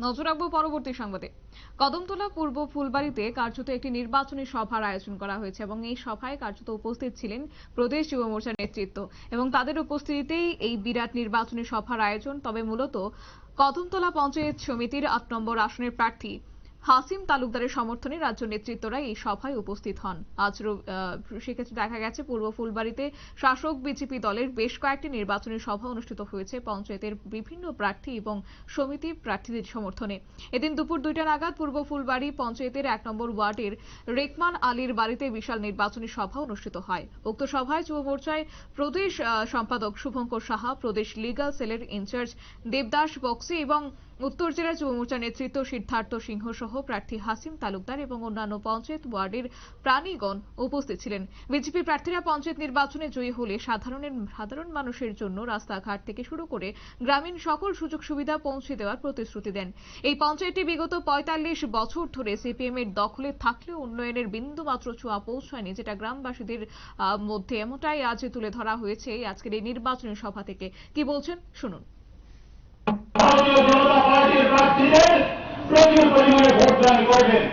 নজর রাখবো পরবর্তী সংবাদে। কদমতলা পূর্ব ফুলবাড়িতে কার্যত একটি নির্বাচনী সভার আয়োজন করা হয়েছে এবং এই সভায় কার্যত উপস্থিত ছিলেন প্রদেশ যুব মোর্চার নেতৃত্ব এবং তাদের উপস্থিতিতেই এই বিরাট নির্বাচনী সভার আয়োজন। তবে মূলত কদমতলা পঞ্চায়েত সমিতির ৮ নম্বর আসনের প্রার্থী হাসিম তালুকদারের সমর্থনে রাজ্য নেতৃত্বরা এই সভায় উপস্থিত হন। আজ সেক্ষেত্রে দেখা গেছে পূর্ব ফুলবাড়িতে শাসক বিজেপি দলের বেশ কয়েকটি নির্বাচনী সভা অনুষ্ঠিত হয়েছে পঞ্চায়েতের বিভিন্ন প্রার্থী এবং সমিতি প্রার্থীদের সমর্থনে। এদিন দুপুর 2টা নাগাদ পূর্ব ফুলবাড়ি পঞ্চায়েতের 1 নম্বর ওয়ার্ডের রেকমান আলীর বাড়িতে বিশাল নির্বাচনী সভা অনুষ্ঠিত হয়। উক্ত সভায় যুব মোর্চায় প্রদেশ সম্পাদক শুভঙ্কর সাহা, প্রদেশ লিগাল সেলের ইনচার্জ দেবদাস বক্সি এবং উত্তর জেলা যুব মোর্চার নেতৃত্ব সিদ্ধার্থ সিংহ সহ প্রার্থী হাসিম তালুকদার এবং অন্যান্য পঞ্চায়েত ওয়ার্ডের প্রাণীগণ উপস্থিত ছিলেন। বিজেপি প্রার্থীরা পঞ্চায়েত নির্বাচনে জয়ী হলে সাধারণ মানুষের জন্য রাস্তাঘাট থেকে শুরু করে গ্রামীণ সকল সুযোগ সুবিধা পৌঁছে দেওয়ার প্রতিশ্রুতি দেন। এই পঞ্চায়েতটি বিগত ৪৫ বছর ধরে সিপিএম এর দখলে থাকলেও উন্নয়নের বিন্দুমাত্র ছোঁয়া পৌঁছায়নি, যেটা গ্রামবাসীদের মধ্যে এমনটাই আজ তুলে ধরা হয়েছে আজকের এই নির্বাচনী সভা থেকে। কি বলছেন শুনুন। ভারতীয় জনতা পার্টির প্রার্থীদের প্রচুর পরিমাণে ভোটদান করবেন।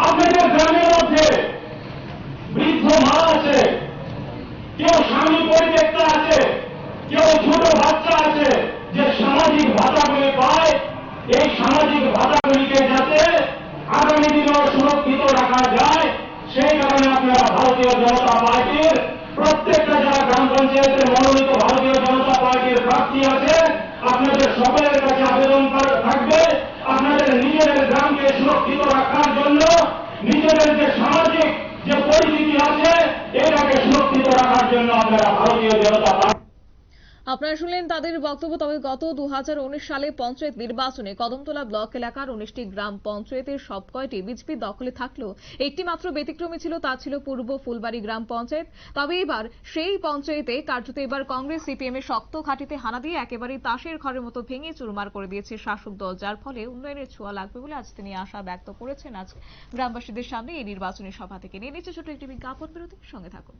আপনাদের গ্রামের মধ্যে বৃদ্ধ মা আছে, কেউ স্বামী পরিত্যক্তা আছে, কেউ ছোট বাচ্চা আছে, যে সামাজিক ভাতাগুলি পায়, এই সামাজিক ভাতাগুলিকে যাতে আগামী দিনেও সুরক্ষিত রাখা যায়, সেই কারণে আপনারা ভারতীয় জনতা পার্টির প্রত্যেকটা যারা গ্রাম পঞ্চায়েতের মনোনীত ভারতীয় জনতা পার্টির প্রার্থী আছে, আপনাদের সকলের কাছে আবেদন থাকবে আপনাদের নিজেদের গ্রামকে সুরক্ষিত রাখার জন্য, নিজেদের যে সামাজিক যে পরিস্থিতি আছে এটাকে সুরক্ষিত রাখার জন্য আপনারা ভারতীয় জনতা পার্টি। আপনারা শুনলেন তাদের বক্তব্য। তবে গত 2019 সালে পঞ্চায়েত নির্বাচনে কদমতলা ব্লক এলাকার 19টি গ্রাম পঞ্চায়েতের সবকয়টি বিজেপি দখলে থাকলেও একটি মাত্র ব্যতিক্রমী ছিল, তা ছিল পূর্ব ফুলবাড়ি গ্রাম পঞ্চায়েত। তবে এবার সেই পঞ্চায়েতে কার্যত এবার কংগ্রেস সিপিএম এর শক্ত ঘাঁটিতে হানা দিয়ে একেবারেই তাসের ঘরের মতো ভেঙে চুরমার করে দিয়েছে শাসক দল, যার ফলে উন্নয়নের ছোঁয়া লাগবে বলে আজ তিনি আশা ব্যক্ত করেছেন। আজ গ্রামবাসীদের সামনে এই নির্বাচনী সভা থেকে নিয়ে নিচ্ছে ছোট একটি বিজ্ঞাপন বিরতি। সঙ্গে থাকুন।